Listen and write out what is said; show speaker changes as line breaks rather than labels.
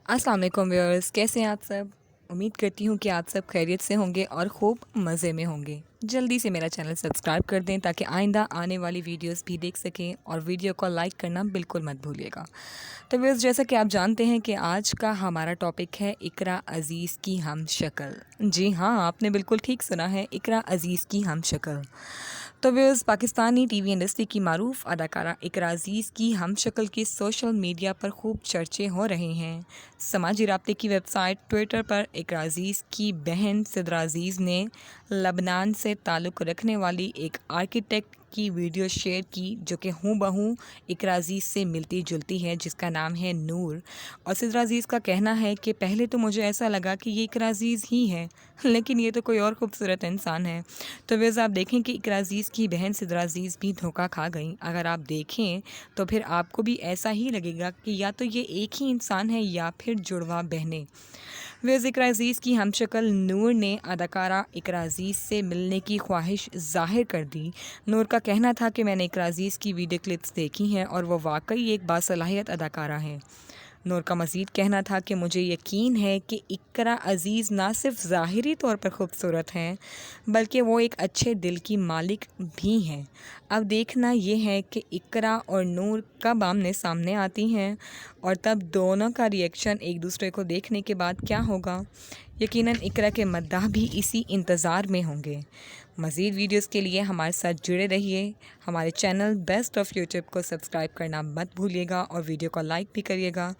अस्सलाम वालेकुम व्यूअर्स, कैसे हैं आप सब। उम्मीद करती हूँ कि आप सब खैरियत से होंगे और खूब मज़े में होंगे। जल्दी से मेरा चैनल सब्सक्राइब कर दें ताकि आइंदा आने वाली वीडियोस भी देख सकें और वीडियो को लाइक करना बिल्कुल मत भूलिएगा। तो व्यूअर्स, जैसा कि आप जानते हैं कि आज का हमारा टॉपिक है इकरा अज़ीज़ की हम शक्ल। जी हाँ, आपने बिल्कुल ठीक सुना है, इकरा अज़ीज़ की हम शक्ल। तो व्यूअर्स, पाकिस्तानी टीवी इंडस्ट्री की मारूफ अदाकारा इकरा अज़ीज़ की हम शक्ल के सोशल मीडिया पर खूब चर्चे हो रहे हैं। समाजी राब्ते की वेबसाइट ट्विटर पर इकरा अज़ीज़ की बहन सिद्रा अज़ीज़ ने लबनान से ताल्लुक़ रखने वाली एक आर्किटेक्ट की वीडियो शेयर की जो कि हूबहू इकरा अज़ीज़ से मिलती जुलती है, जिसका नाम है नूर। और सिद्रा अज़ीज़ का कहना है कि पहले तो मुझे ऐसा लगा कि ये इकरा अज़ीज़ ही है, लेकिन ये तो कोई और खूबसूरत इंसान है। तो वैसे आप देखें कि इकरा अज़ीज़ की बहन सिद्रा अज़ीज़ भी धोखा खा गई। अगर आप देखें तो फिर आपको भी ऐसा ही लगेगा कि या तो ये एक ही इंसान है या फिर जुड़वा बहनें। वैसे इकरा अज़ीज़ की हमशक्ल नूर ने अदाकारा इकरा अज़ीज़ से मिलने की ख्वाहिश ज़ाहिर कर दी। नूर का कहना था कि मैंने इकरा अज़ीज़ की वीडियो क्लिप्स देखी हैं और वो वाकई एक बासलाहियत अदाकारा हैं। नूर का मज़ीद कहना था कि मुझे यकीन है कि इकरा अज़ीज़ ना सिर्फ ज़ाहिरी तौर पर खूबसूरत हैं, बल्कि वो एक अच्छे दिल की मालिक भी हैं। अब देखना ये है कि इकरा और नूर कब आमने सामने आती हैं और तब दोनों का रिएक्शन एक दूसरे को देखने के बाद क्या होगा। यकीनन इकरा के मद्दाह भी इसी इंतज़ार में होंगे। मज़ीद वीडियोस के लिए हमारे साथ जुड़े रहिए। हमारे चैनल बेस्ट ऑफ यूट्यूब को सब्सक्राइब करना मत भूलिएगा और वीडियो को लाइक भी करिएगा।